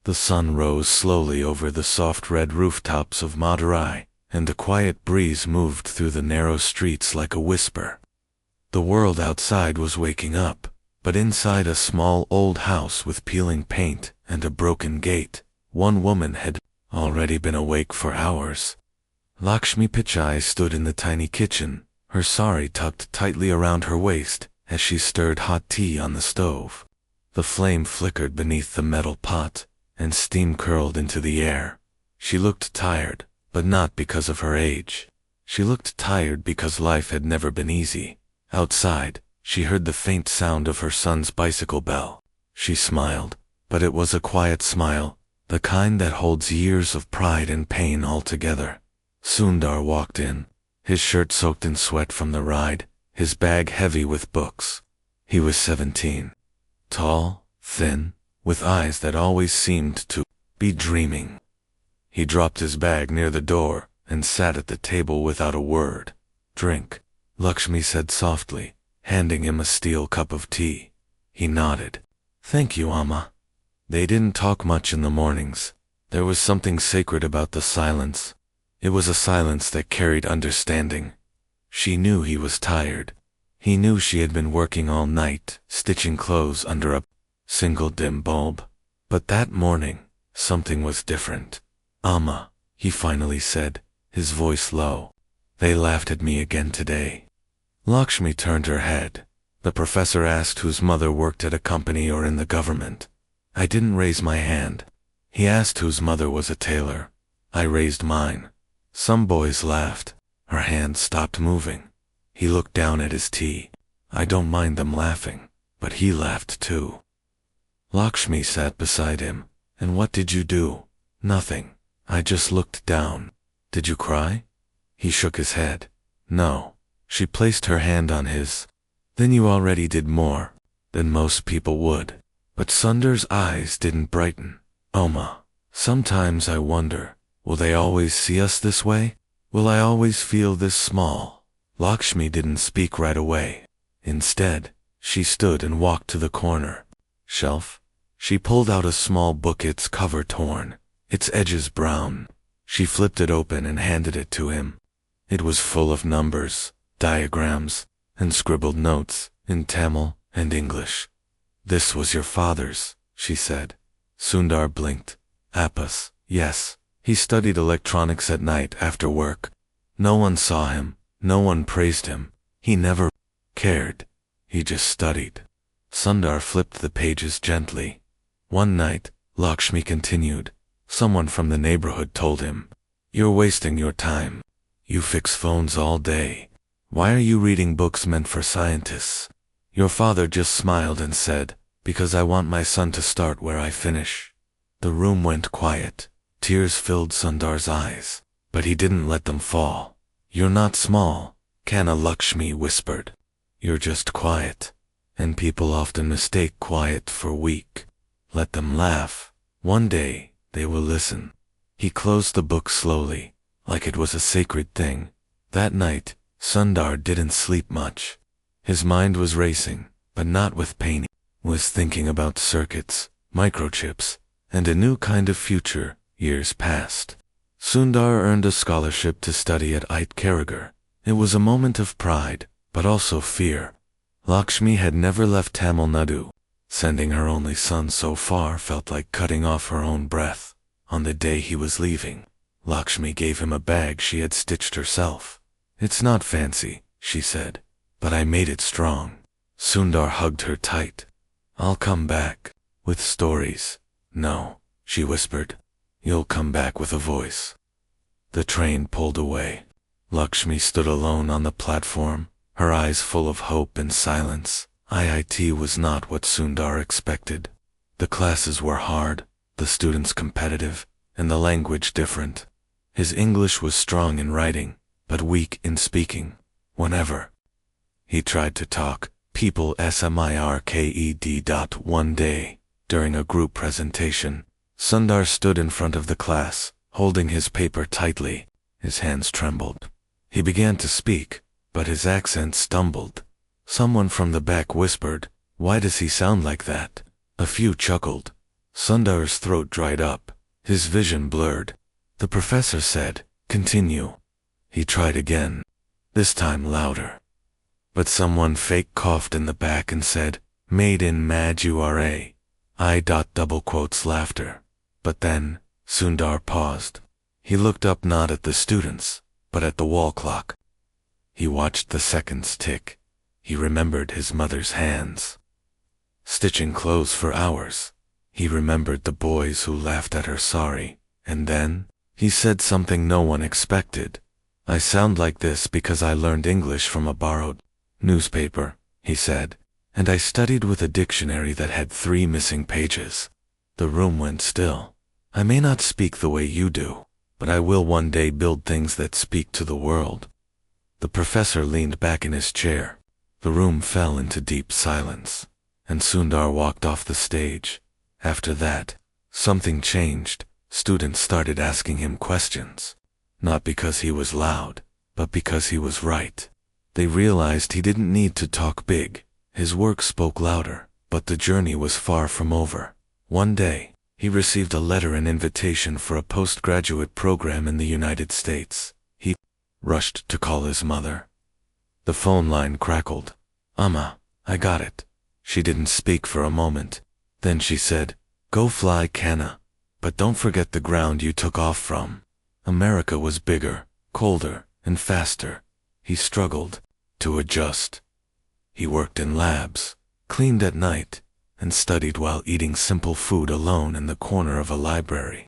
The sun rose slowly over the soft red rooftops of Madurai, and the quiet breeze moved through the narrow streets like a whisper. The world outside was waking up, but inside a small old house with peeling paint and a broken gate, one woman had already been awake for hours. Lakshmi Pichai stood in the tiny kitchen, her sari tucked tightly around her waist as she stirred hot tea on the stove. The flame flickered beneath the metal pot, and steam curled into the air. She looked tired, but not because of her age. She looked tired because life had never been easy. Outside, she heard the faint sound of her son's bicycle bell. She smiled, but it was a quiet smile, the kind that holds years of pride and pain all together. Sundar walked in, his shirt soaked in sweat from the ride, his bag heavy with books. He was 17. Tall, thin, with eyes that always seemed to be dreaming. He dropped his bag near the door and sat at the table without a word. "Drink," Lakshmi said softly, handing him a steel cup of tea. He nodded. "Thank you, Amma." They didn't talk much in the mornings. There was something sacred about the silence. It was a silence that carried understanding. She knew he was tired. He knew she had been working all night, stitching clothes under a single dim bulb. But that morning, something was different. "Amma," he finally said, his voice low. "They laughed at me again today." Lakshmi turned her head. The professor asked whose mother worked at a company or in the government. I didn't raise my hand. He asked whose mother was a tailor. I raised mine. Some boys laughed. Her hand stopped moving. He looked down at his tea. I don't mind them laughing, but he laughed too. Lakshmi sat beside him. "And what did you do?" "Nothing. I just looked down." "Did you cry?" He shook his head. "No." She placed her hand on his. "Then you already did more than most people would." But Sundar's eyes didn't brighten. "Oma, sometimes I wonder, will they always see us this way? Will I always feel this small?" Lakshmi didn't speak right away. Instead, she stood and walked to the corner shelf. She pulled out a small book, its cover torn, its edges brown. She flipped it open and handed it to him. It was full of numbers, diagrams, and scribbled notes in Tamil and English. "This was your father's," she said. Sundar blinked. "Appas, yes. He studied electronics at night after work. No one saw him, no one praised him. He never cared. He just studied." Sundar flipped the pages gently. One night, Lakshmi continued, someone from the neighborhood told him, "You're wasting your time. You fix phones all day. Why are you reading books meant for scientists?" Your father just smiled and said, "Because I want my son to start where I finish." The room went quiet. Tears filled Sundar's eyes, but he didn't let them fall. "You're not small," Kanna Lakshmi whispered. "You're just quiet. And people often mistake quiet for weak. Let them laugh. One day, they will listen." He closed the book slowly, like it was a sacred thing. That night, Sundar didn't sleep much. His mind was racing, but not with pain. He was thinking about circuits, microchips, and a new kind of future. Years passed. Sundar earned a scholarship to study at IT Karigar. It was a moment of pride, but also fear. Lakshmi had never left Tamil Nadu. Sending her only son so far felt like cutting off her own breath. On the day he was leaving, Lakshmi gave him a bag she had stitched herself. "It's not fancy," she said, "but I made it strong." Sundar hugged her tight. "I'll come back with stories." "No," she whispered. "You'll come back with a voice." The train pulled away. Lakshmi stood alone on the platform, her eyes full of hope and silence. IIT was not what Sundar expected. The classes were hard, the students competitive, and the language different. His English was strong in writing, but weak in speaking. Whenever he tried to talk, people smirked. One day, during a group presentation, Sundar stood in front of the class, holding his paper tightly. His hands trembled. He began to speak, but his accent stumbled. Someone from the back whispered, "Why does he sound like that?" A few chuckled. Sundar's throat dried up, his vision blurred. The professor said, "Continue." He tried again, this time louder. But someone fake coughed in the back and said, "Made in Madura." Double quotes laughter. But then, Sundar paused. He looked up not at the students, but at the wall clock. He watched the seconds tick. He remembered his mother's hands, stitching clothes for hours. He remembered the boys who laughed at her sorry. And then, he said something no one expected. "I sound like this because I learned English from a borrowed newspaper," he said, "and I studied with a dictionary that had 3 missing pages." The room went still. "I may not speak the way you do, but I will one day build things that speak to the world." The professor leaned back in his chair. The room fell into deep silence, and Sundar walked off the stage. After that, something changed. Students started asking him questions, not because he was loud, but because he was right. They realized he didn't need to talk big. His work spoke louder, but the journey was far from over. One day, he received a letter and invitation for a postgraduate program in the United States. He rushed to call his mother. The phone line crackled. "Amma, I got it." She didn't speak for a moment. Then she said, "Go fly Canna, but don't forget the ground you took off from." America was bigger, colder, and faster. He struggled to adjust. He worked in labs, cleaned at night, and studied while eating simple food alone in the corner of a library.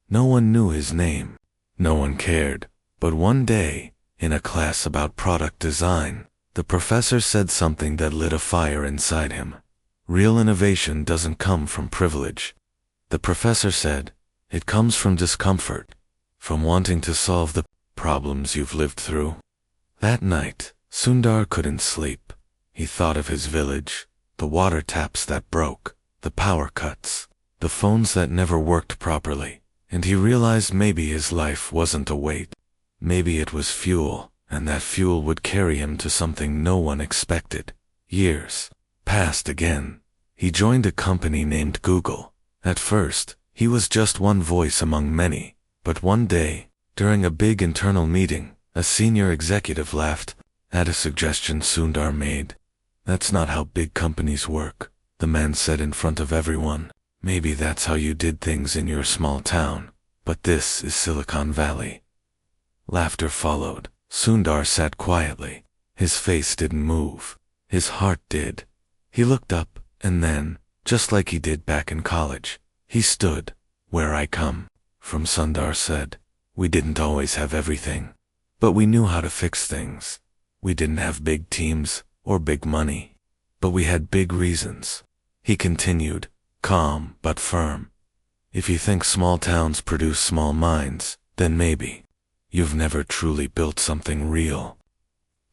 No one knew his name. No one cared. But one day, in a class about product design, the professor said something that lit a fire inside him. Real innovation doesn't come from privilege. The professor said, it comes from discomfort, from wanting to solve the problems you've lived through. That night, Sundar couldn't sleep. He thought of his village, the water taps that broke, the power cuts, the phones that never worked properly, and he realized maybe his life wasn't a weight. Maybe it was fuel, and that fuel would carry him to something no one expected. Years passed again. He joined a company named Google. At first, he was just one voice among many, but one day, during a big internal meeting, a senior executive laughed at a suggestion Sundar made. "That's not how big companies work," the man said in front of everyone. "Maybe that's how you did things in your small town, but this is Silicon Valley." Laughter followed. Sundar sat quietly. His face didn't move. His heart did. He looked up, and then, just like he did back in college, he stood. "Where I come from," Sundar said. "We didn't always have everything, but we knew how to fix things. We didn't have big teams or big money, but we had big reasons." He continued, calm but firm. "If you think small towns produce small minds, then maybe you've never truly built something real."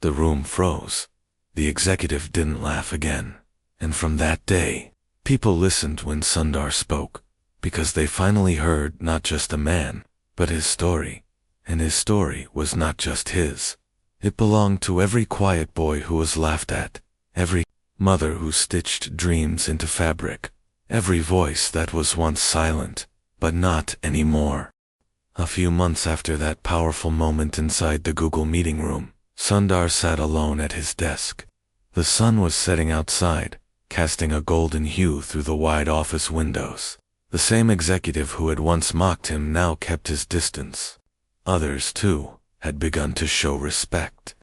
The room froze. The executive didn't laugh again. And from that day, people listened when Sundar spoke, because they finally heard not just a man, but his story. And his story was not just his. It belonged to every quiet boy who was laughed at, every mother who stitched dreams into fabric, every voice that was once silent, but not anymore. A few months after that powerful moment inside the Google meeting room, Sundar sat alone at his desk. The sun was setting outside, casting a golden hue through the wide office windows. The same executive who had once mocked him now kept his distance. Others, too, had begun to show respect.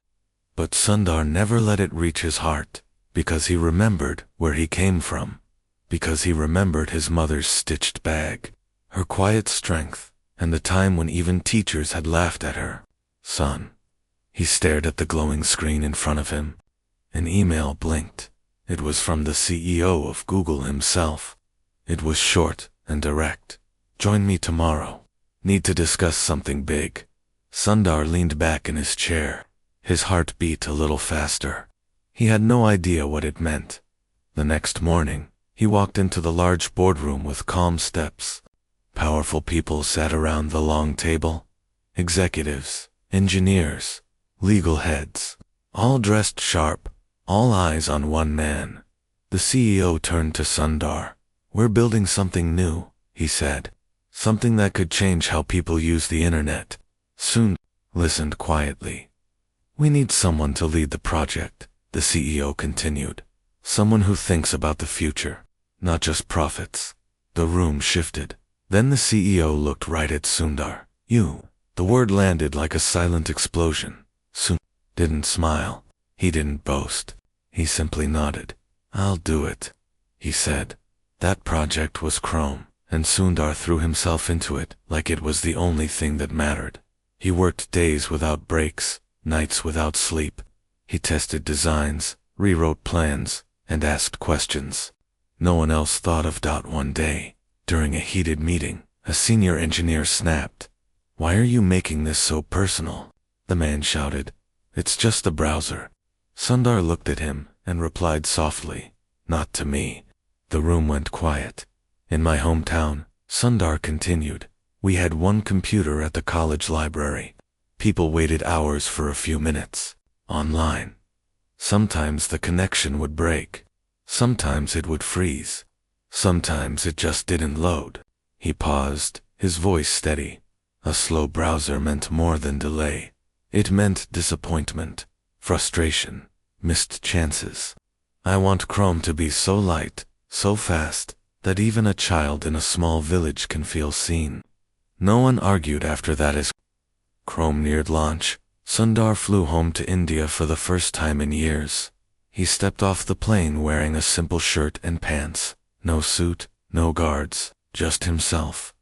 But Sundar never let it reach his heart, because he remembered where he came from, because he remembered his mother's stitched bag, her quiet strength, and the time when even teachers had laughed at her. "Son." He stared at the glowing screen in front of him. An email blinked. It was from the CEO of Google himself. It was short and direct. "Join me tomorrow. Need to discuss something big." Sundar leaned back in his chair. His heart beat a little faster. He had no idea what it meant. The next morning, he walked into the large boardroom with calm steps. Powerful people sat around the long table. Executives, engineers, legal heads, all dressed sharp, all eyes on one man. The CEO turned to Sundar. We're building something new, he said. Something that could change how people use the internet. Sundar listened quietly. We need someone to lead the project, the CEO continued. Someone who thinks about the future, not just profits. The room shifted. Then the CEO looked right at Sundar. You. The word landed like a silent explosion. Sundar didn't smile. He didn't boast. He simply nodded. I'll do it, he said. That project was Chrome, and Sundar threw himself into it like it was the only thing that mattered. He worked days without breaks, nights without sleep. He tested designs, rewrote plans, and asked questions. No one else thought of. One day, during a heated meeting, a senior engineer snapped. Why are you making this so personal? The man shouted. It's just a browser. Sundar looked at him and replied softly, not to me. The room went quiet. In my hometown, Sundar continued, we had one computer at the college library. People waited hours for a few minutes. Online. Sometimes the connection would break. Sometimes it would freeze. Sometimes it just didn't load. He paused, his voice steady. A slow browser meant more than delay. It meant disappointment, frustration, missed chances. I want Chrome to be so light, so fast, that even a child in a small village can feel seen. No one argued after that. As Chrome neared launch, Sundar flew home to India for the first time in years. He stepped off the plane wearing a simple shirt and pants. No suit, no guards, just himself.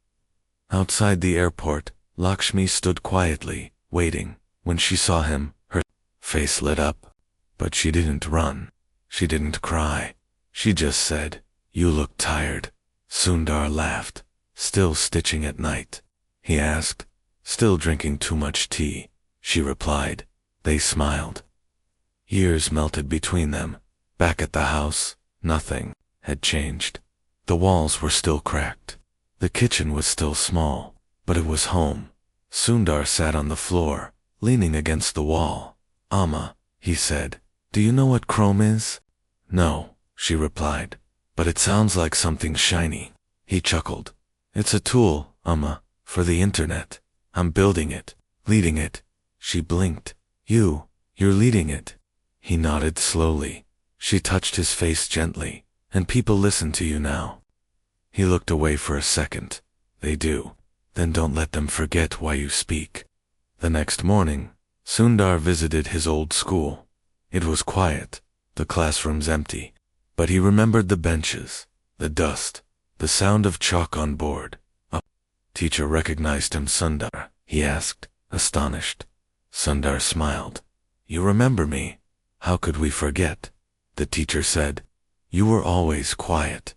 Outside the airport, Lakshmi stood quietly, waiting. When she saw him, her face lit up. But she didn't run. She didn't cry. She just said, you look tired. Sundar laughed. Still stitching at night? He asked. Still drinking too much tea? She replied. They smiled. Years melted between them. Back at the house, nothing had changed. The walls were still cracked. The kitchen was still small, but it was home. Sundar sat on the floor, leaning against the wall. Amma, he said, do you know what Chrome is? No, she replied, but it sounds like something shiny. He chuckled. It's a tool, Amma, for the internet. I'm building it, leading it. She blinked. You're leading it. He nodded slowly. She touched his face gently. And people listen to you now. He looked away for a second. They do. Then don't let them forget why you speak. The next morning, Sundar visited his old school. It was quiet, the classrooms empty. But he remembered the benches, the dust, the sound of chalk on board. A teacher recognized him. Sundar, he asked, astonished. Sundar smiled. You remember me? How could we forget? The teacher said. You were always quiet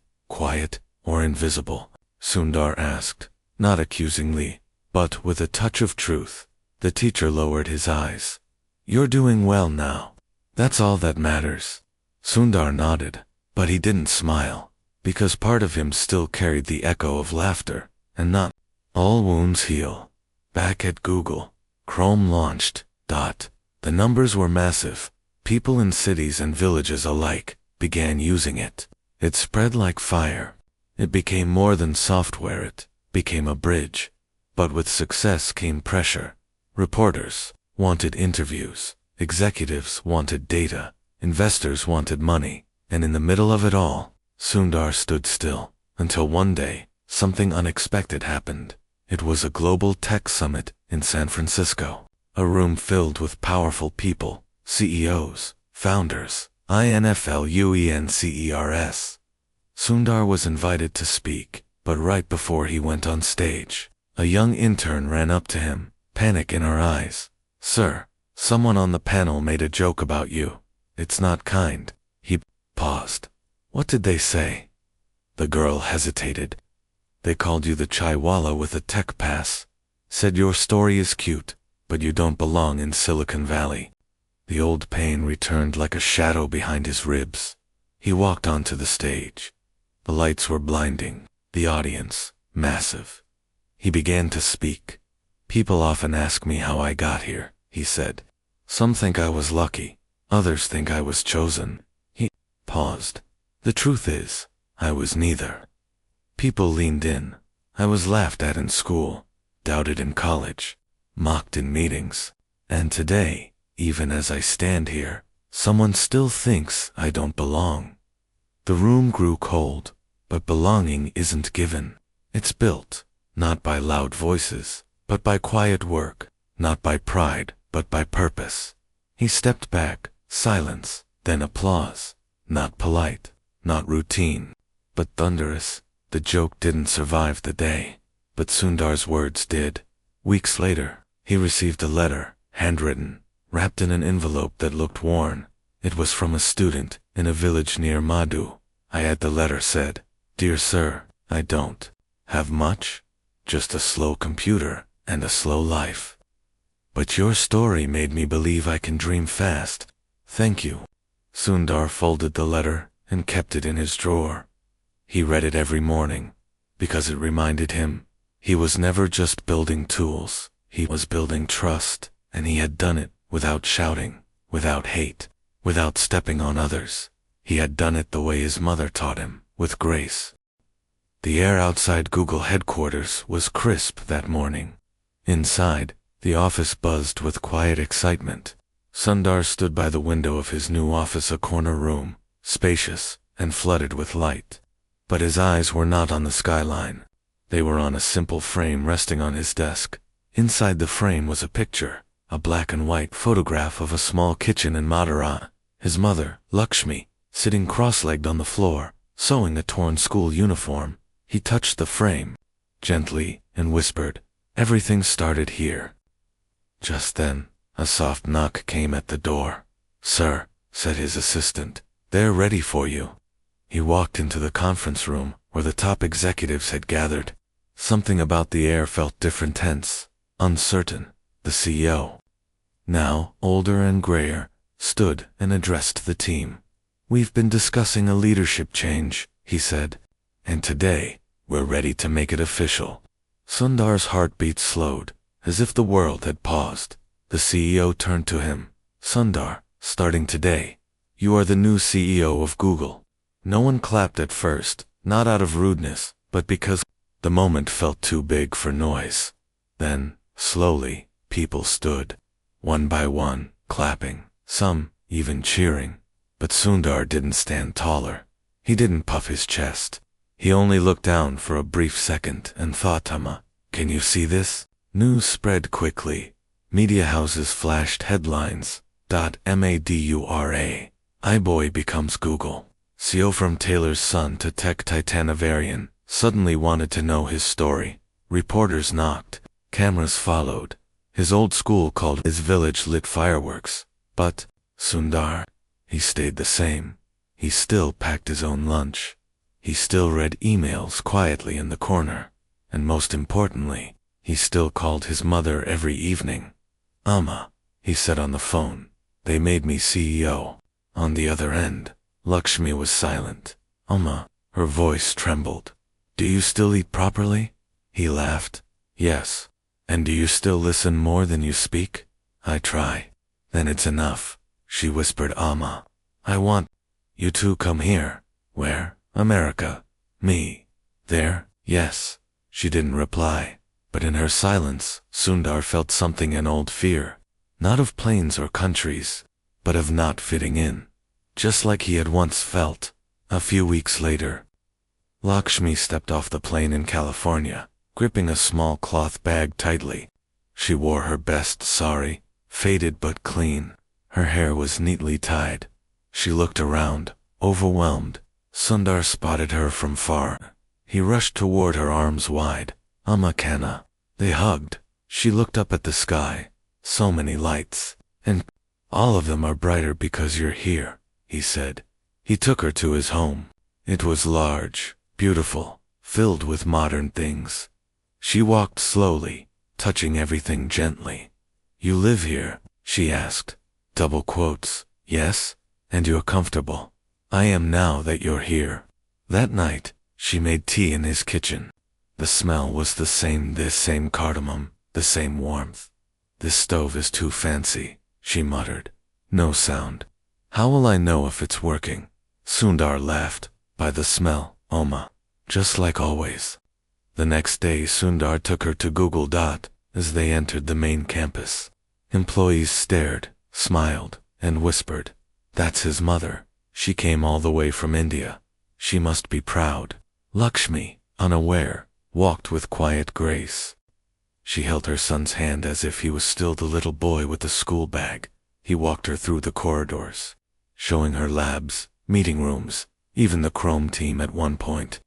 or invisible. Sundar asked, not accusingly, but with a touch of truth. The teacher lowered his eyes. You're doing well now. That's all that matters. Sundar nodded, but he didn't smile, because part of him still carried the echo of laughter, and not. All wounds heal. Back at Google, Chrome launched. The numbers were massive. People in cities and villages alike began using it. It spread like fire. It became more than software, it became a bridge. But with success came pressure. Reporters wanted interviews, executives wanted data, investors wanted money, and in the middle of it all, Sundar stood still, until one day, something unexpected happened. It was a global tech summit in San Francisco, a room filled with powerful people, CEOs, founders, influencers. Sundar was invited to speak, but right before he went on stage, a young intern ran up to him, panic in her eyes. Sir, someone on the panel made a joke about you. It's not kind. He paused. What did they say? The girl hesitated. They called you the chaiwala with a tech pass. Said your story is cute, but you don't belong in Silicon Valley. The old pain returned like a shadow behind his ribs. He walked onto the stage. The lights were blinding, the audience massive. He began to speak. People often ask me how I got here, he said. Some think I was lucky, others think I was chosen. He paused. The truth is, I was neither. People leaned in. I was laughed at in school, doubted in college, mocked in meetings. And today, even as I stand here, someone still thinks I don't belong. The room grew cold, but belonging isn't given. It's built, not by loud voices, but by quiet work, not by pride, but by purpose. He stepped back, silence, then applause. Not polite, not routine, but thunderous. The joke didn't survive the day, but Sundar's words did. Weeks later, he received a letter, handwritten, wrapped in an envelope that looked worn. It was from a student in a village near Madhu. The letter said, "Dear sir, I don't have much, just a slow computer and a slow life. But your story made me believe I can dream fast. Thank you." Sundar folded the letter and kept it in his drawer. He read it every morning, because it reminded him he was never just building tools, he was building trust, and he had done it without shouting, without hate, without stepping on others. He had done it the way his mother taught him, with grace. The air outside Google headquarters was crisp that morning. Inside, the office buzzed with quiet excitement. Sundar stood by the window of his new office, a corner room, spacious and flooded with light. But his eyes were not on the skyline. They were on a simple frame resting on his desk. Inside the frame was a picture, a black and white photograph of a small kitchen in Madurai. His mother, Lakshmi, sitting cross-legged on the floor, sewing a torn school uniform. He touched the frame, gently, and whispered, "Everything started here." Just then, a soft knock came at the door. "Sir," said his assistant, "they're ready for you." He walked into the conference room where the top executives had gathered. Something about the air felt different, tense, uncertain. The CEO, now older and grayer, stood and addressed the team. "We've been discussing a leadership change," he said, "and today, we're ready to make it official." Sundar's heartbeat slowed, as if the world had paused. The CEO turned to him. "Sundar, starting today, you are the new CEO of Google." No one clapped at first, not out of rudeness, but because the moment felt too big for noise. Then, slowly, people stood, one by one, clapping, some even cheering. But Sundar didn't stand taller. He didn't puff his chest. He only looked down for a brief second and thought, "Can you see this?" News spread quickly. Media houses flashed headlines. Madura. iBoy becomes Google. CEO from tailor's son to tech titanivarian suddenly wanted to know his story. Reporters knocked. Cameras followed. His old school called his village lit fireworks. But Sundar, he stayed the same. He still packed his own lunch. He still read emails quietly in the corner. And most importantly, he still called his mother every evening. "Amma," he said on the phone, "they made me CEO." On the other end, Lakshmi was silent. "Amma," her voice trembled. "Do you still eat properly?" He laughed. "Yes." "And do you still listen more than you speak?" "I try." "Then it's enough," she whispered. "Amma, I want you to come here." "Where?" "America." "Me?" "There?" "Yes." She didn't reply, but in her silence, Sundar felt something, an old fear. Not of planes or countries, but of not fitting in. Just like he had once felt. A few weeks later, Lakshmi stepped off the plane in California, gripping a small cloth bag tightly. She wore her best sari, faded but clean. Her hair was neatly tied. She looked around, overwhelmed. Sundar spotted her from far. He rushed toward her, arms wide. "Amma Kana." They hugged. She looked up at the sky. "So many lights. And all of them are brighter because you're here," he said. He took her to his home. It was large, beautiful, filled with modern things. She walked slowly, touching everything gently. "You live here?" she asked. Double quotes. "Yes? And you're comfortable?" "I am now that you're here." That night, she made tea in his kitchen. The smell was the same cardamom, the same warmth. "This stove is too fancy," she muttered. No sound. "How will I know if it's working?" Sundar laughed. "By the smell, Oma." just like always. The next day Sundar took her to Google. As they entered the main campus, employees stared, smiled, and whispered, "That's his mother. She came all the way from India. She must be proud." Lakshmi, unaware, walked with quiet grace. She held her son's hand as if he was still the little boy with the school bag. He walked her through the corridors, showing her labs, meeting rooms, even the Chrome team at one point.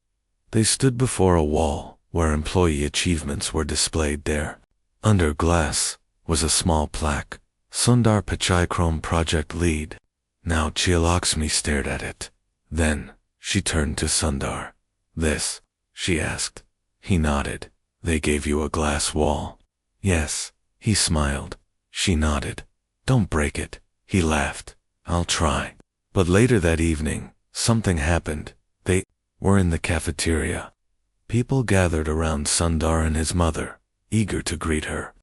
They stood before a wall where employee achievements were displayed there. Under glass was a small plaque, Sundar Pichai Chrome Project Lead. Now Lakshmi stared at it. Then, she turned to Sundar. "This?" she asked. He nodded. "They gave you a glass wall?" "Yes." He smiled. She nodded. "Don't break it." He laughed. "I'll try." But later that evening, something happened. They were in the cafeteria. People gathered around Sundar and his mother, eager to greet her.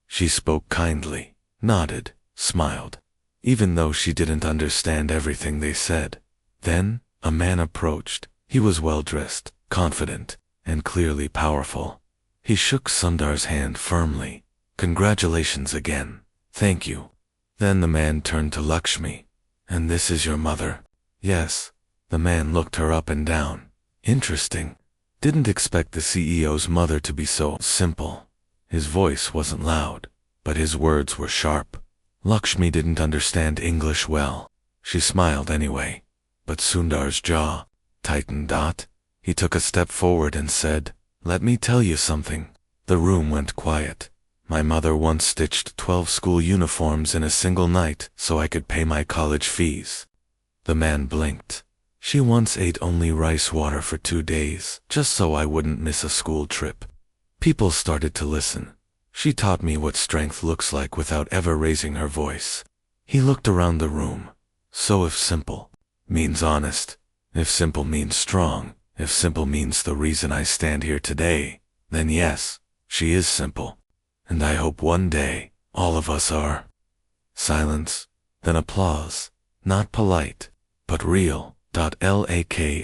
She spoke kindly, nodded, smiled, even though she didn't understand everything they said. Then, a man approached. He was well-dressed, confident, and clearly powerful. He shook Sundar's hand firmly. "Congratulations again." "Thank you." Then the man turned to Lakshmi. "And this is your mother?" "Yes." The man looked her up and down. "Interesting. Didn't expect the CEO's mother to be so simple." His voice wasn't loud, but his words were sharp. Lakshmi didn't understand English well. She smiled anyway. But Sundar's jaw tightened. He took a step forward and said, "Let me tell you something." The room went quiet. "My mother once stitched 12 school uniforms in a single night so I could pay my college fees." The man blinked. "She once ate only rice water for 2 days, just so I wouldn't miss a school trip." People started to listen. "She taught me what strength looks like without ever raising her voice." He looked around the room. "So if simple means honest, if simple means strong, if simple means the reason I stand here today, then yes, she is simple. And I hope one day, all of us are." Silence, then applause. Not polite, but real. Lakshmi,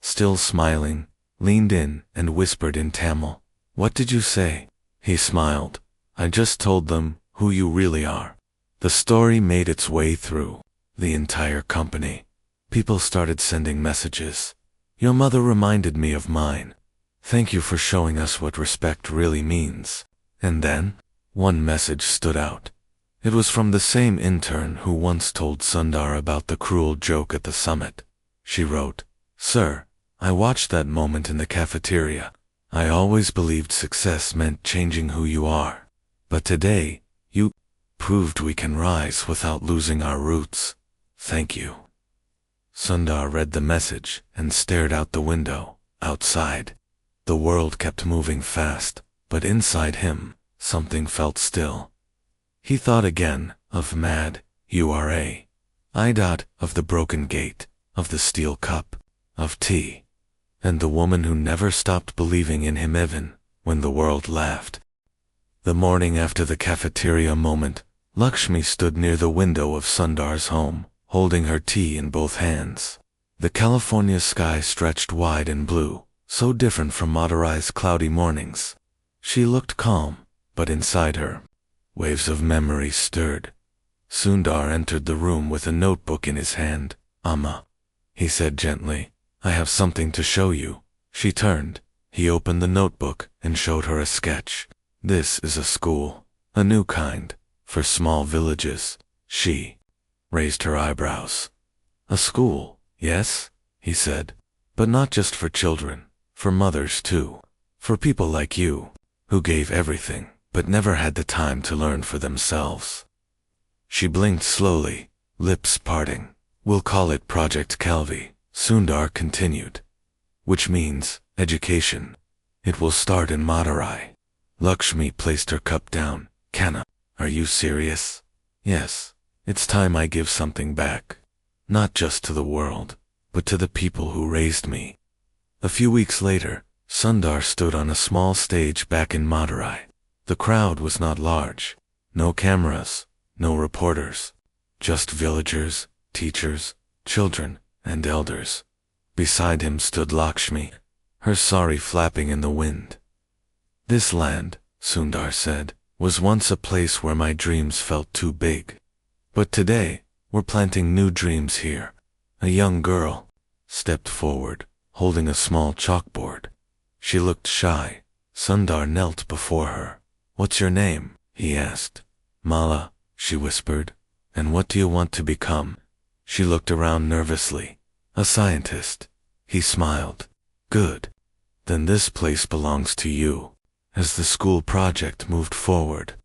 still smiling, leaned in and whispered in Tamil, "What did you say?" He smiled. "I just told them who you really are." The story made its way through the entire company. People started sending messages. "Your mother reminded me of mine. Thank you for showing us what respect really means." And then, one message stood out. It was from the same intern who once told Sundar about the cruel joke at the summit. She wrote, "Sir, I watched that moment in the cafeteria. I always believed success meant changing who you are. But today, you proved we can rise without losing our roots. Thank you." Sundar read the message and stared out the window. Outside, the world kept moving fast, but inside him, something felt still. He thought again of mad, of the broken gate, of the steel cup, of tea, and the woman who never stopped believing in him even when the world laughed. The morning after the cafeteria moment, Lakshmi stood near the window of Sundar's home, holding her tea in both hands. The California sky stretched wide and blue, so different from Madurai's cloudy mornings. She looked calm, but inside her, waves of memory stirred. Sundar entered the room with a notebook in his hand. "Amma," he said gently, "I have something to show you." She turned. He opened the notebook and showed her a sketch. "This is a school, a new kind, for small villages." She raised her eyebrows. "A school, yes," he said, "but not just for children, for mothers too, for people like you, who gave everything, but never had the time to learn for themselves." She blinked slowly, lips parting. "We'll call it Project Calvi," Sundar continued. "Which means, education. It will start in Madurai." Lakshmi placed her cup down. "Kanna, are you serious?" "Yes. It's time I give something back. Not just to the world, but to the people who raised me." A few weeks later, Sundar stood on a small stage back in Madurai. The crowd was not large. No cameras, no reporters. Just villagers, teachers, children, and elders. Beside him stood Lakshmi, her sari flapping in the wind. This land, Sundar said, was once a place where my dreams felt too big. But today, we're planting new dreams here. A young girl stepped forward, holding a small chalkboard. She looked shy. Sundar knelt before her. "What's your name?" he asked. "Mala," she whispered. "And what do you want to become?" She looked around nervously. "A scientist." He smiled. "Good. Then this place belongs to you." As the school project moved forward,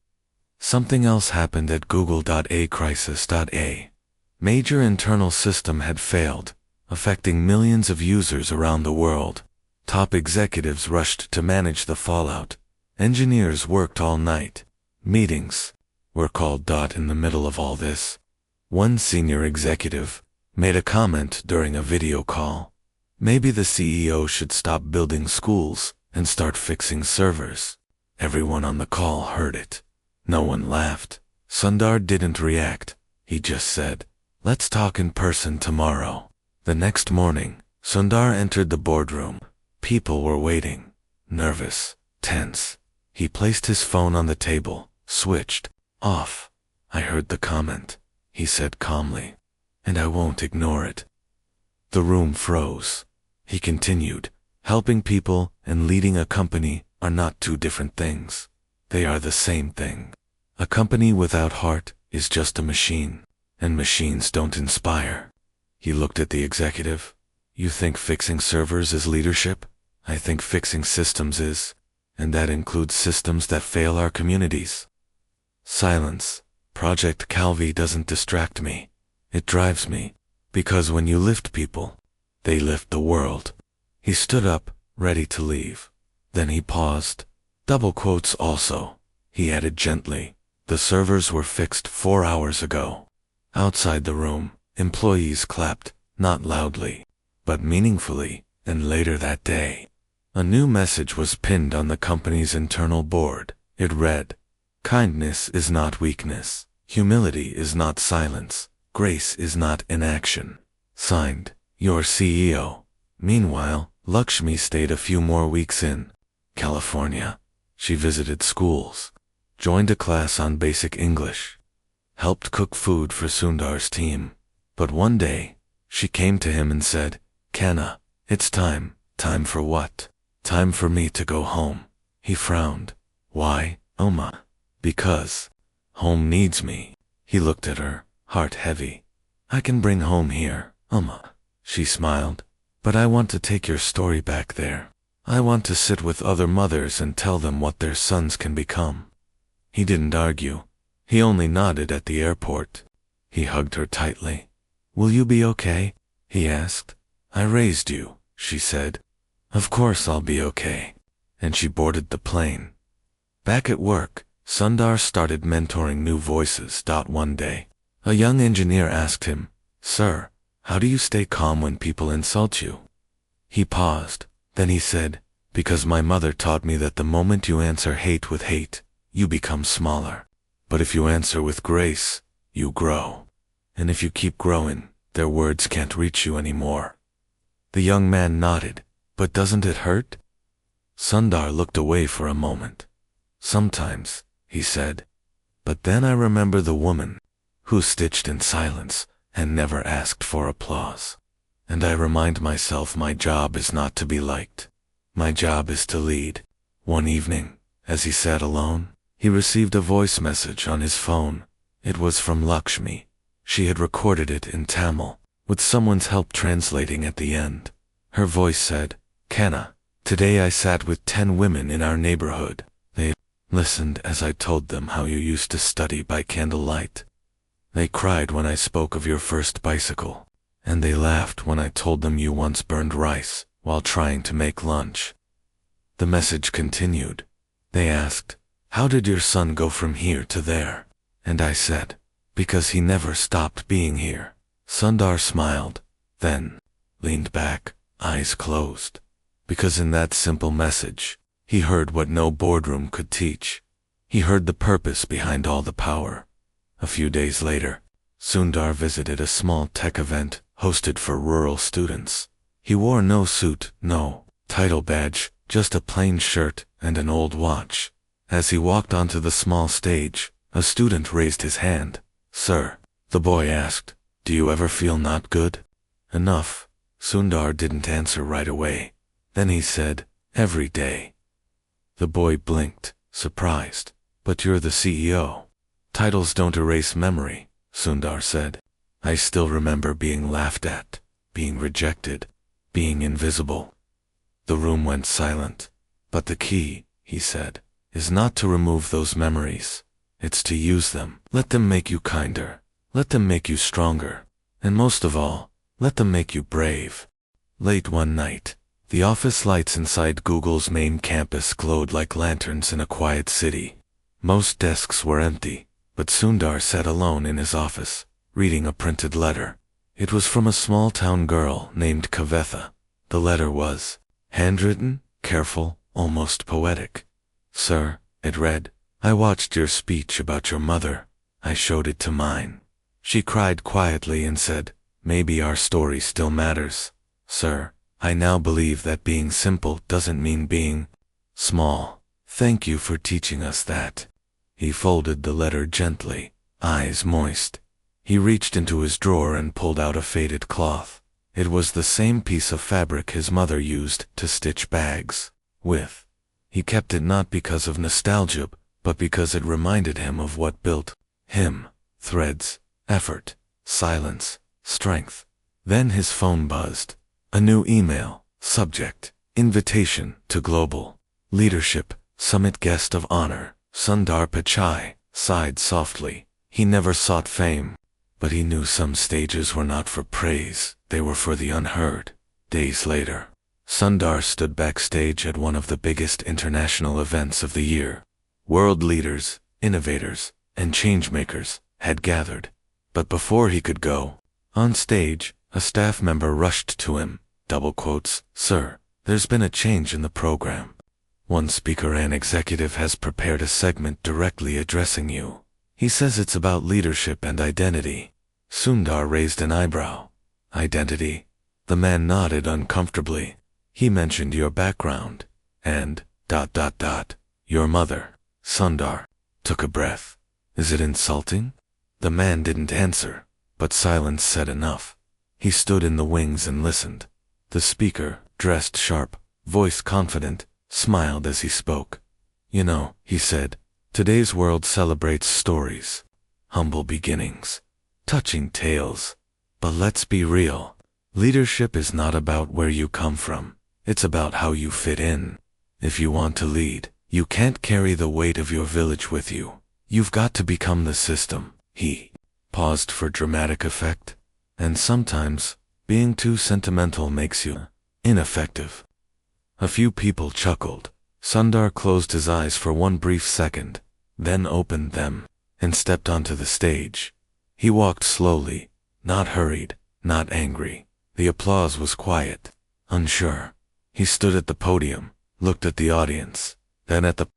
something else happened at Google.a crisis.a. Major internal system had failed, affecting millions of users around the world. Top executives rushed to manage the fallout. Engineers worked all night. Meetings were called. In the middle of all this, one senior executive made a comment during a video call. Maybe the CEO should stop building schools and start fixing servers. Everyone on the call heard it. No one laughed. Sundar didn't react. He just said, "Let's talk in person tomorrow." The next morning, Sundar entered the boardroom. People were waiting, nervous, tense. He placed his phone on the table, switched off. "I heard the comment," he said calmly, "and I won't ignore it." The room froze. He continued, "Helping people and leading a company are not two different things. They are the same thing. A company without heart is just a machine, and machines don't inspire." He looked at the executive. "You think fixing servers is leadership? I think fixing systems is, and that includes systems that fail our communities." Silence. Project Calvi doesn't distract me. It drives me, because when you lift people, they lift the world. He stood up, ready to leave. Then he paused. Double quotes also. He added gently, "The servers were fixed 4 hours ago." Outside the room, employees clapped, not loudly, but meaningfully, and later that day, a new message was pinned on the company's internal board. It read, "Kindness is not weakness. Humility is not silence. Grace is not inaction. Signed, your CEO." Meanwhile, Lakshmi stayed a few more weeks in California. She visited schools, joined a class on basic English, helped cook food for Sundar's team. But one day, she came to him and said, "Kanna, it's time." "Time for what?" "Time for me to go home." He frowned. "Why, Oma?" "Because home needs me." He looked at her, heart heavy. "I can bring home here, Oma." She smiled. "But I want to take your story back there. I want to sit with other mothers and tell them what their sons can become." He didn't argue. He only nodded at the airport. He hugged her tightly. "Will you be okay?" he asked. "I raised you," she said. "Of course I'll be okay." And she boarded the plane. Back at work, Sundar started mentoring new voices. One day, a young engineer asked him, "Sir, how do you stay calm when people insult you?" He paused. Then he said, "Because my mother taught me that the moment you answer hate with hate, you become smaller. But if you answer with grace, you grow. And if you keep growing, their words can't reach you anymore." The young man nodded. "But doesn't it hurt?" Sundar looked away for a moment. "Sometimes," he said. "But then I remember the woman who stitched in silence and never asked for applause. And I remind myself my job is not to be liked. My job is to lead." One evening, as he sat alone, he received a voice message on his phone. It was from Lakshmi. She had recorded it in Tamil, with someone's help translating at the end. Her voice said, "Kanna, today I sat with 10 women in our neighborhood. They listened as I told them how you used to study by candlelight. They cried when I spoke of your first bicycle, and they laughed when I told them you once burned rice while trying to make lunch." The message continued. "They asked, 'How did your son go from here to there?' And I said, 'Because he never stopped being here.'" Sundar smiled, then leaned back, eyes closed. Because in that simple message, he heard what no boardroom could teach. He heard the purpose behind all the power. A few days later, Sundar visited a small tech event hosted for rural students. He wore no suit, no title badge, just a plain shirt and an old watch. As he walked onto the small stage, a student raised his hand. "Sir," the boy asked, "do you ever feel not good enough?" Sundar didn't answer right away. Then he said, "Every day." The boy blinked, surprised. "But you're the CEO." "Titles don't erase memory," Sundar said. "I still remember being laughed at, being rejected, being invisible." The room went silent. "But the key," he said, "is not to remove those memories. It's to use them. Let them make you kinder. Let them make you stronger. And most of all, let them make you brave." Late one night, the office lights inside Google's main campus glowed like lanterns in a quiet city. Most desks were empty, but Sundar sat alone in his office, reading a printed letter. It was from a small-town girl named Kavetha. The letter was handwritten, careful, almost poetic. "Sir," it read, "I watched your speech about your mother. I showed it to mine. She cried quietly and said, 'Maybe our story still matters.' Sir, I now believe that being simple doesn't mean being small. Thank you for teaching us that." He folded the letter gently, eyes moist. He reached into his drawer and pulled out a faded cloth. It was the same piece of fabric his mother used to stitch bags with. He kept it not because of nostalgia, but because it reminded him of what built him: threads, effort, silence, strength. Then his phone buzzed. A new email. Subject: Invitation to Global Leadership Summit Guest of Honor. Sundar Pichai sighed softly. He never sought fame, but he knew some stages were not for praise, they were for the unheard. Days later, Sundar stood backstage at one of the biggest international events of the year. World leaders, innovators, and changemakers had gathered. But before he could go on stage, a staff member rushed to him, double quotes, "Sir, there's been a change in the program. One speaker and executive has prepared a segment directly addressing you. He says it's about leadership and identity." Sundar raised an eyebrow. "Identity?" The man nodded uncomfortably. "He mentioned your background, and, your mother." Sundar took a breath. "Is it insulting?" The man didn't answer, but silence said enough. He stood in the wings and listened. The speaker, dressed sharp, voice confident, smiled as he spoke. "You know," he said, "today's world celebrates stories, humble beginnings, touching tales. But let's be real. Leadership is not about where you come from. It's about how you fit in. If you want to lead, you can't carry the weight of your village with you. You've got to become the system." He paused for dramatic effect. "And sometimes, being too sentimental makes you ineffective." A few people chuckled. Sundar closed his eyes for one brief second, then opened them, and stepped onto the stage. He walked slowly, not hurried, not angry. The applause was quiet, unsure. He stood at the podium, looked at the audience, then at the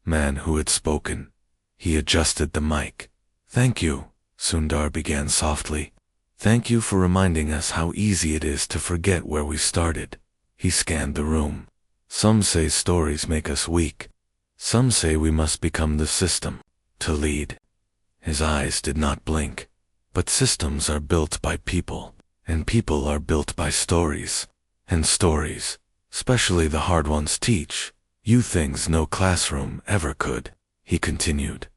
man who had spoken. He adjusted the mic. "Thank you," Sundar began softly. "Thank you for reminding us how easy it is to forget where we started." He scanned the room. "Some say stories make us weak. Some say we must become the system to lead." His eyes did not blink. "But systems are built by people, and people are built by stories. And stories, especially the hard ones, teach you things no classroom ever could." He continued.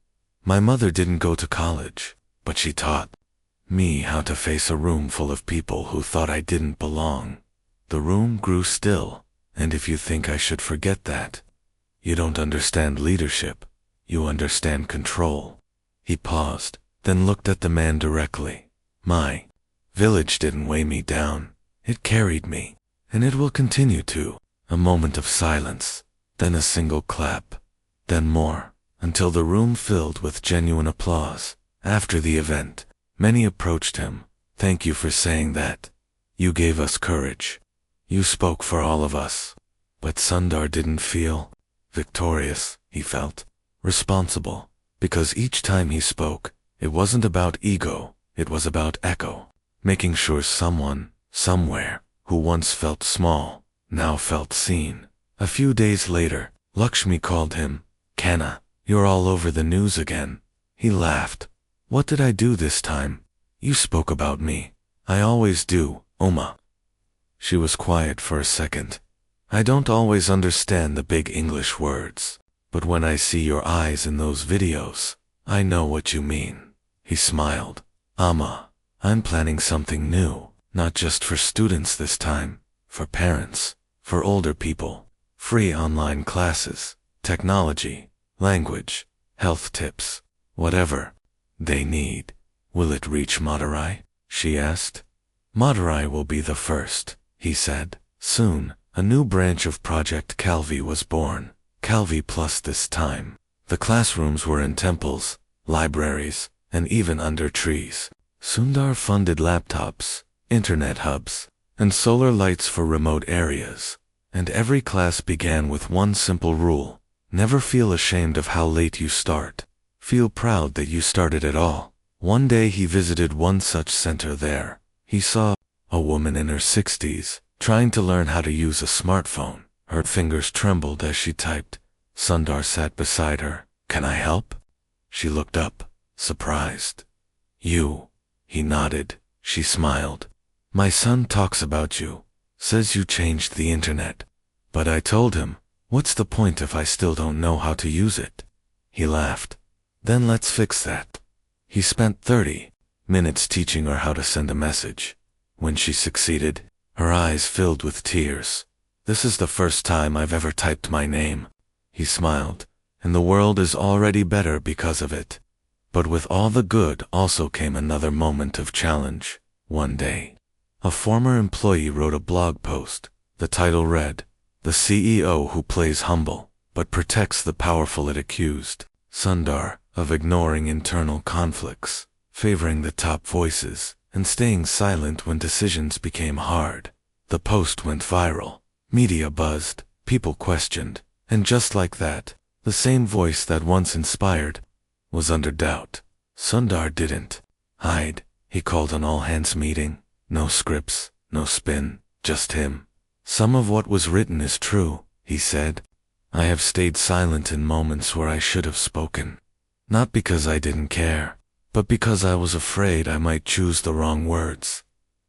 "My mother didn't go to college, but she taught me how to face a room full of people who thought I didn't belong. The room grew still. And if you think I should forget that, you don't understand leadership. You understand control." He paused, then looked at the man directly. "My village didn't weigh me down. It carried me, and it will continue to." A moment of silence, then a single clap, then more, until the room filled with genuine applause. After the event, many approached him. "Thank you for saying that. You gave us courage. You spoke for all of us." But Sundar didn't feel victorious. He felt responsible, because each time he spoke, it wasn't about ego, it was about echo, making sure someone, somewhere, who once felt small, now felt seen. A few days later, Lakshmi called him. Kanna, you're all over the news again. He laughed. What did I do this time? You spoke about me. I always do, Oma. She was quiet for a second. I don't always understand the big English words, but when I see your eyes in those videos, I know what you mean. He smiled. Amma, I'm planning something new, not just for students this time, for parents, for older people. Free online classes, technology, language, health tips, whatever they need. Will it reach Madurai? She asked. Madurai will be the first, he said. Soon, a new branch of Project Calvi was born. Calvi Plus this time. The classrooms were in temples, libraries, and even under trees. Sundar funded laptops, internet hubs, and solar lights for remote areas. And every class began with one simple rule. Never feel ashamed of how late you start. Feel proud that you started at all. One day he visited one such center there. He saw a woman in her 60s, trying to learn how to use a smartphone. Her fingers trembled as she typed. Sundar sat beside her. Can I help? She looked up, surprised. You? He nodded. She smiled. My son talks about you. Says you changed the internet. But I told him, what's the point if I still don't know how to use it? He laughed. Then let's fix that. He spent 30 minutes teaching her how to send a message. When she succeeded, her eyes filled with tears. This is the first time I've ever typed my name. He smiled. And the world is already better because of it. But with all the good also came another moment of challenge. One day, a former employee wrote a blog post. The title read, The CEO who plays humble, but protects the powerful it accused Sundar of ignoring internal conflicts, favoring the top voices, and staying silent when decisions became hard. The post went viral. Media buzzed, people questioned, and just like that, the same voice that once inspired was under doubt. Sundar didn't hide. He called an all-hands meeting. No scripts, no spin, just him. Some of what was written is true, he said. I have stayed silent in moments where I should have spoken. Not because I didn't care, but because I was afraid I might choose the wrong words.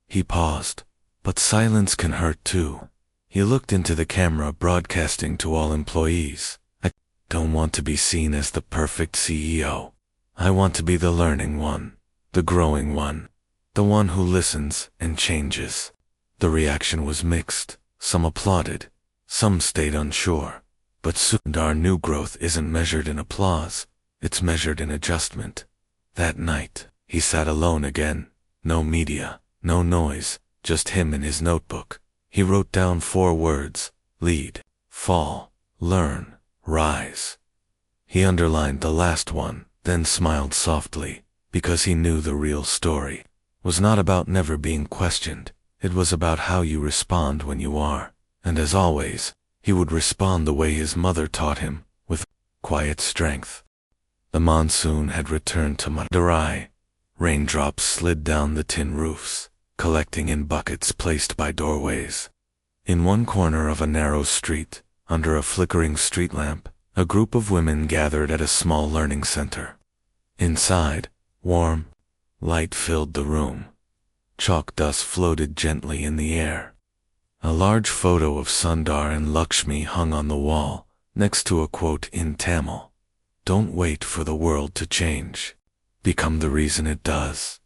He paused. But silence can hurt too. He looked into the camera, broadcasting to all employees. I don't want to be seen as the perfect CEO. I want to be the learning one, the growing one, the one who listens and changes. The reaction was mixed. Some applauded, some stayed unsure. But Sundar knew growth isn't measured in applause, it's measured in adjustment. That night, he sat alone again. No media, no noise, just him and his notebook. He wrote down 4 words: lead, fall, learn, rise. He underlined the last one, then smiled softly, because he knew the real story was not about never being questioned. It was about how you respond when you are. And as always, he would respond the way his mother taught him, with quiet strength. The monsoon had returned to Madurai. Raindrops slid down the tin roofs, collecting in buckets placed by doorways. In one corner of a narrow street, under a flickering street lamp, a group of women gathered at a small learning center. Inside, warm light filled the room. Chalk dust floated gently in the air. A large photo of Sundar and Lakshmi hung on the wall, next to a quote in Tamil. Don't wait for the world to change. Become the reason it does.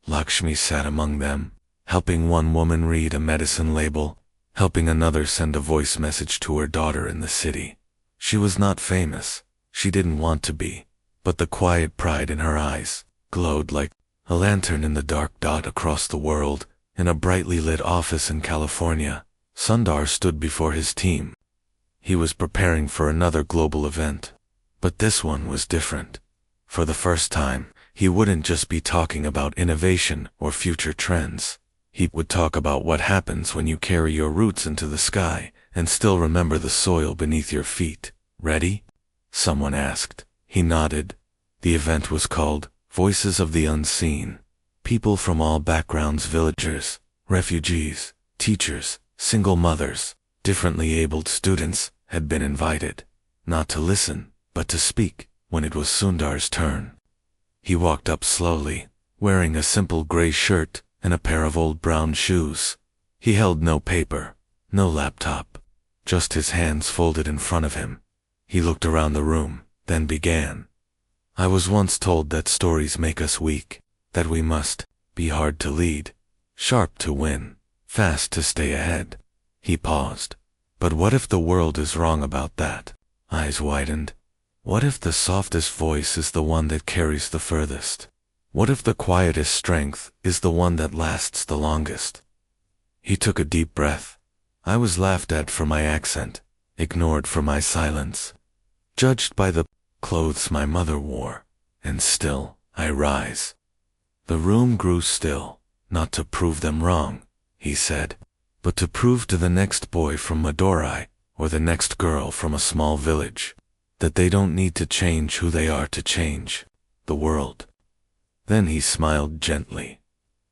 Lakshmi sat among them, helping one woman read a medicine label, helping another send a voice message to her daughter in the city. She was not famous. She didn't want to be. But the quiet pride in her eyes glowed like a lantern in the dark dot across the world. In a brightly lit office in California, Sundar stood before his team. He was preparing for another global event. But this one was different. For the first time, he wouldn't just be talking about innovation or future trends. He would talk about what happens when you carry your roots into the sky and still remember the soil beneath your feet. Ready? Someone asked. He nodded. The event was called Voices of the Unseen. People from all backgrounds, villagers, refugees, Teachers, single mothers, differently abled students had been invited, not to listen, but to speak, when it was Sundar's turn. He walked up slowly, wearing a simple gray shirt and a pair of old brown shoes. He held no paper, no laptop, just his hands folded in front of him. He looked around the room, then began. I was once told that stories make us weak, that we must be hard to lead, sharp to win, fast to stay ahead. He paused. But what if the world is wrong about that? Eyes widened. What if the softest voice is the one that carries the furthest? What if the quietest strength is the one that lasts the longest? He took a deep breath. I was laughed at for my accent, ignored for my silence, judged by the clothes my mother wore, and still I rise. The room grew still, not to prove them wrong, he said, but to prove to the next boy from Madurai, or the next girl from a small village, that they don't need to change who they are to change the world. Then he smiled gently.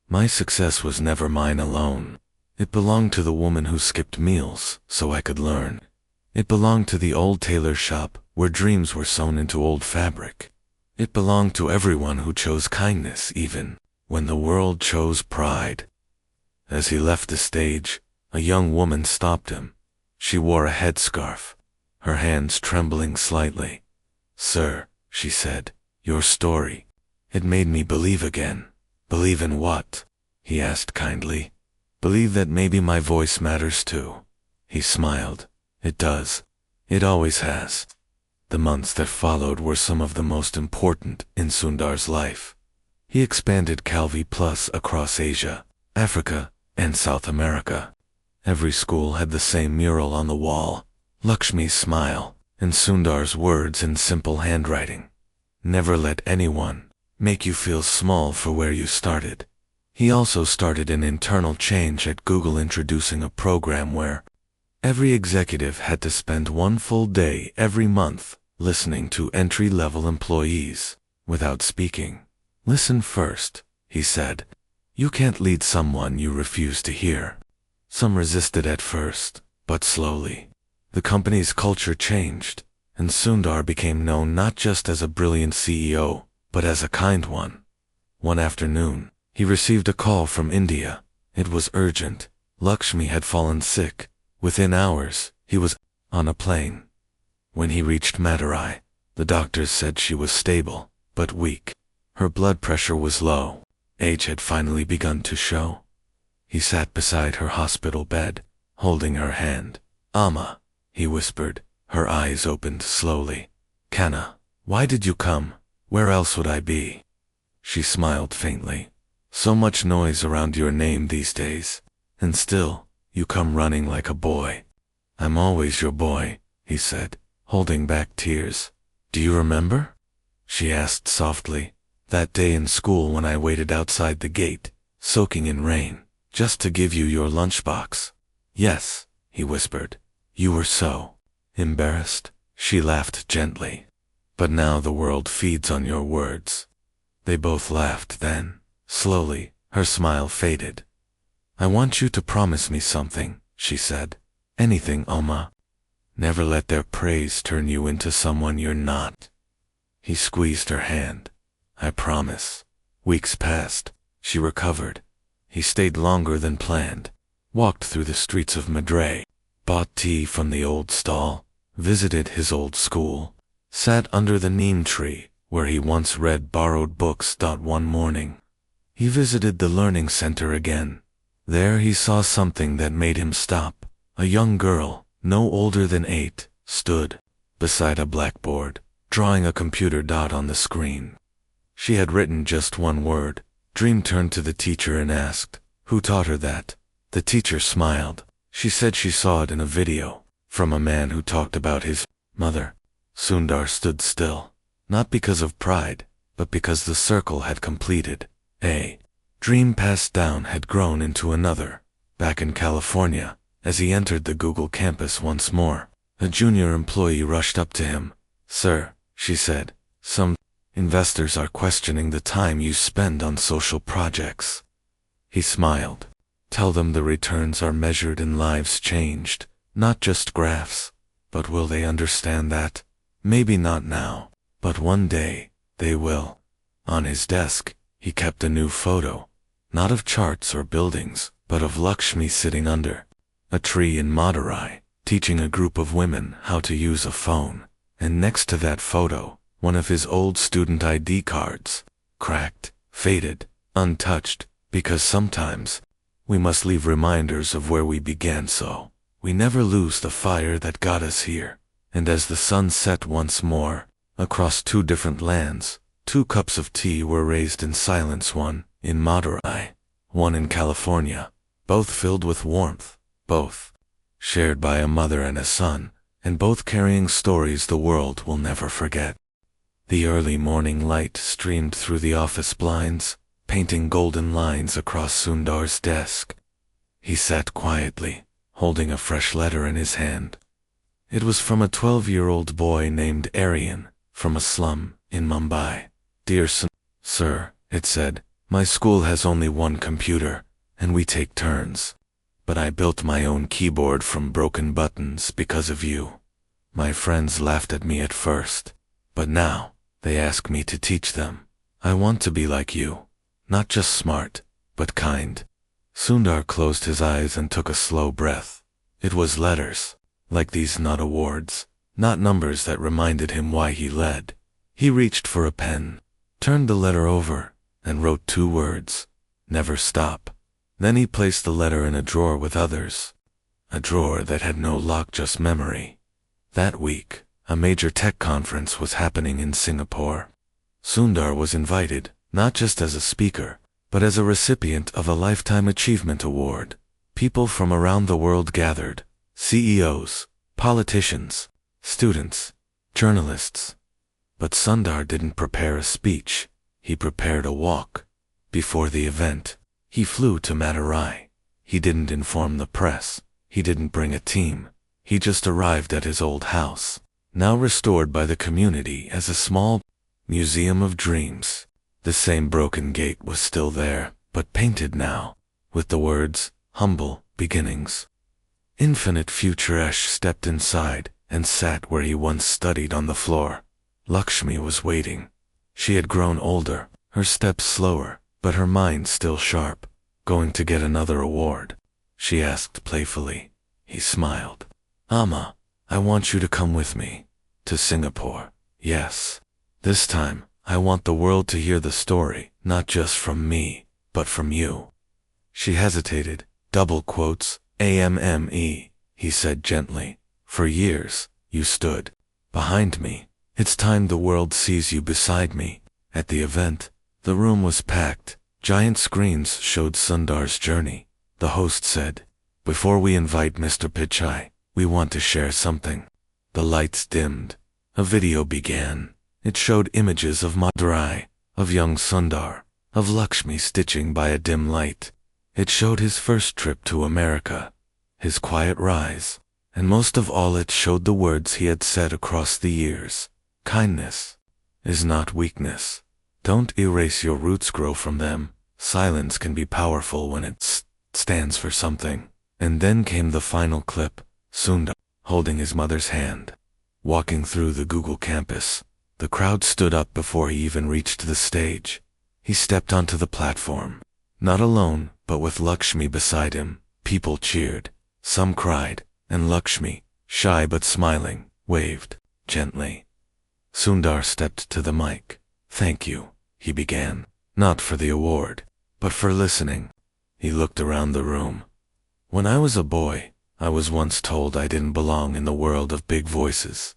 My success was never mine alone. It belonged to the woman who skipped meals so I could learn. It belonged to the old tailor shop where dreams were sewn into old fabric. It belonged to everyone who chose kindness even when the world chose pride. As he left the stage, a young woman stopped him. She wore a headscarf, her hands trembling slightly. Sir, she said, your story. It made me believe again. Believe in what? He asked kindly. Believe that maybe my voice matters too. He smiled. It does. It always has. The months that followed were some of the most important in Sundar's life. He expanded Calvi Plus across Asia, Africa, and South America. Every school had the same mural on the wall, Lakshmi's smile, and Sundar's words in simple handwriting. Never let anyone make you feel small for where you started. He also started an internal change at Google, introducing a program where every executive had to spend one full day every month listening to entry-level employees without speaking. Listen first, he said. You can't lead someone you refuse to hear. Some resisted at first, but slowly. The company's culture changed, and Sundar became known not just as a brilliant CEO, but as a kind one. One afternoon, he received a call from India. It was urgent. Lakshmi had fallen sick. Within hours, he was on a plane. When he reached Madurai, the doctors said she was stable, but weak. Her blood pressure was low. Age had finally begun to show. He sat beside her hospital bed, holding her hand. Amma, he whispered. Her eyes opened slowly. Kanna, why did you come? Where else would I be? She smiled faintly. So much noise around your name these days, and still, you come running like a boy. I'm always your boy, he said, holding back tears. Do you remember? She asked softly. That day in school when I waited outside the gate, soaking in rain, just to give you your lunchbox. Yes, he whispered. You were so embarrassed. She laughed gently. But now the world feeds on your words. They both laughed then. Slowly, her smile faded. I want you to promise me something, she said. Anything, Amma. Never let their praise turn you into someone you're not. He squeezed her hand. I promise. Weeks passed. She recovered. He stayed longer than planned, walked through the streets of Madurai, bought tea from the old stall, visited his old school, sat under the neem tree where he once read borrowed books. One morning, he visited the learning center again. There he saw something that made him stop. A young girl, no older than 8, stood beside a blackboard, drawing a computer dot on the screen. She had written just one word. Dream turned to the teacher and asked, who taught her that? The teacher smiled. She said she saw it in a video, from a man who talked about his mother. Sundar stood still, not because of pride, but because the circle had completed. A dream passed down had grown into another. Back in California, as he entered the Google campus once more, a junior employee rushed up to him. Sir, she said, some investors are questioning the time you spend on social projects. He smiled. Tell them the returns are measured in lives changed, not just graphs. But will they understand that? Maybe not now, but one day, they will. On his desk, he kept a new photo, not of charts or buildings, but of Lakshmi sitting under a tree in Madurai, teaching a group of women how to use a phone. And next to that photo, one of his old student ID cards, cracked, faded, untouched, because sometimes we must leave reminders of where we began so we never lose the fire that got us here. And as the sun set once more, across two different lands, 2 cups of tea were raised in silence, one in Madurai, one in California, both filled with warmth, both shared by a mother and a son, and both carrying stories the world will never forget. The early morning light streamed through the office blinds, painting golden lines across Sundar's desk. He sat quietly, holding a fresh letter in his hand. It was from a 12-year-old boy named Aryan, from a slum in Mumbai. "Dear Sir," it said, "my school has only one computer, and we take turns. But I built my own keyboard from broken buttons because of you. My friends laughed at me at first, but now they ask me to teach them. I want to be like you, not just smart, but kind." Sundar closed his eyes and took a slow breath. It was letters, like these, not awards, not numbers that reminded him why he led. He reached for a pen, turned the letter over, and wrote 2 words: "Never stop." Then he placed the letter in a drawer with others, a drawer that had no lock, just memory. That week, a major tech conference was happening in Singapore. Sundar was invited, not just as a speaker, but as a recipient of a Lifetime Achievement Award. People from around the world gathered: CEOs, politicians, students, journalists. But Sundar didn't prepare a speech, he prepared a walk. Before the event, he flew to Madurai. He didn't inform the press, he didn't bring a team, he just arrived at his old house, now restored by the community as a small museum of dreams. The same broken gate was still there, but painted now, with the words, "Humble Beginnings." Infinite Future-esh stepped inside, and sat where he once studied on the floor. Lakshmi was waiting. She had grown older, her steps slower, but her mind still sharp. "Going to get another award?" she asked playfully. He smiled. "Amma, I want you to come with me. To Singapore." "Yes. This time, I want the world to hear the story, not just from me, but from you." She hesitated. "Double quotes, AMME, he said gently. "For years, you stood behind me. It's time the world sees you beside me." At the event, the room was packed. Giant screens showed Sundar's journey. The host said, "Before we invite Mr. Pichai, we want to share something." The lights dimmed. A video began. It showed images of Madurai, of young Sundar, of Lakshmi stitching by a dim light. It showed his first trip to America, his quiet rise, and most of all it showed the words he had said across the years. "Kindness is not weakness. Don't erase your roots, grow from them. Silence can be powerful when it stands for something." And then came the final clip, Sundar, holding his mother's hand, walking through the Google campus. The crowd stood up before he even reached the stage. He stepped onto the platform, not alone, but with Lakshmi beside him. People cheered, some cried, and Lakshmi, shy but smiling, waved gently. Sundar stepped to the mic. "Thank you," he began, "not for the award, but for listening." He looked around the room. "When I was a boy, I was once told I didn't belong in the world of big voices.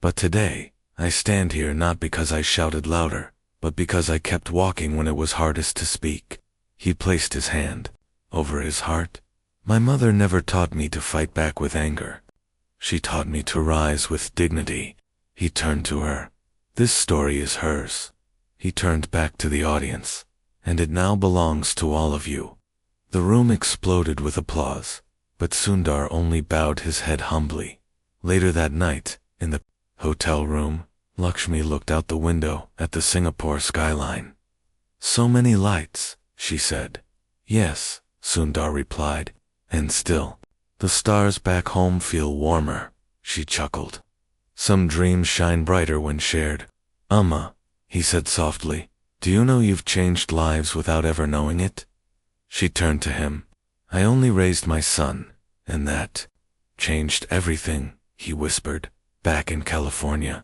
But today, I stand here not because I shouted louder, but because I kept walking when it was hardest to speak." He placed his hand over his heart. "My mother never taught me to fight back with anger. She taught me to rise with dignity." He turned to her. "This story is hers." He turned back to the audience. "And it now belongs to all of you." The room exploded with applause, but Sundar only bowed his head humbly. Later that night, in the hotel room, Lakshmi looked out the window at the Singapore skyline. "So many lights," she said. "Yes, Sundar replied. And still, the stars back home feel warmer, she chuckled. Some dreams shine brighter when shared. He said softly, do you know you've changed lives without ever knowing it? She turned to him. I only raised my son, and that changed everything, he whispered, back in California.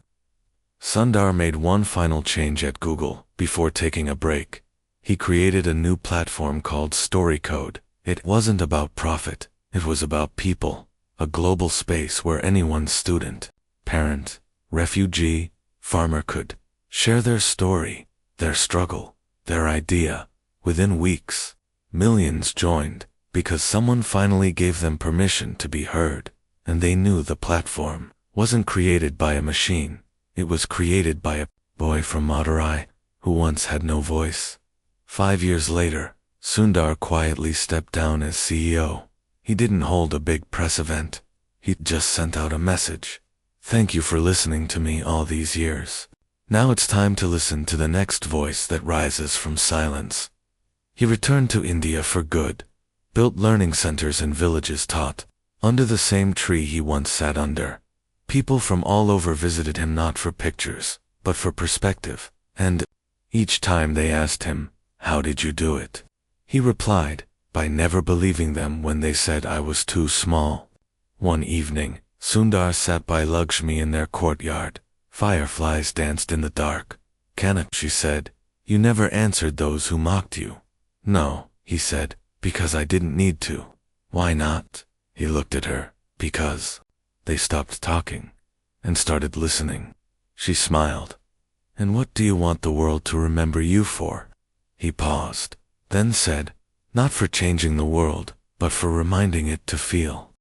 Sundar made one final change at Google before taking a break. He created a new platform called StoryCode. It wasn't about profit, it was about people, a global space where anyone, student, parent, refugee, farmer could share their story, their struggle, their idea. Within weeks, millions joined because someone finally gave them permission to be heard, and they knew the platform wasn't created by a machine. It was created by a boy from Madurai who once had no voice. 5 years later, Sundar quietly stepped down as CEO. He didn't hold a big press event. He just sent out a message. Thank you for listening to me all these years. Now it's time to listen to the next voice that rises from silence. He returned to India for good, built learning centers in villages, taught under the same tree he once sat under. People from all over visited him not for pictures, but for perspective, and each time they asked him, how did you do it? He replied, by never believing them when they said I was too small. One evening, Sundar sat by Lakshmi in their courtyard. Fireflies danced in the dark. Kana, she said, you never answered those who mocked you. No, he said, because I didn't need to. Why not? He looked at her. Because they stopped talking and started listening. She smiled. And what do you want the world to remember you for? He paused, then said, not for changing the world, but for reminding it to feel.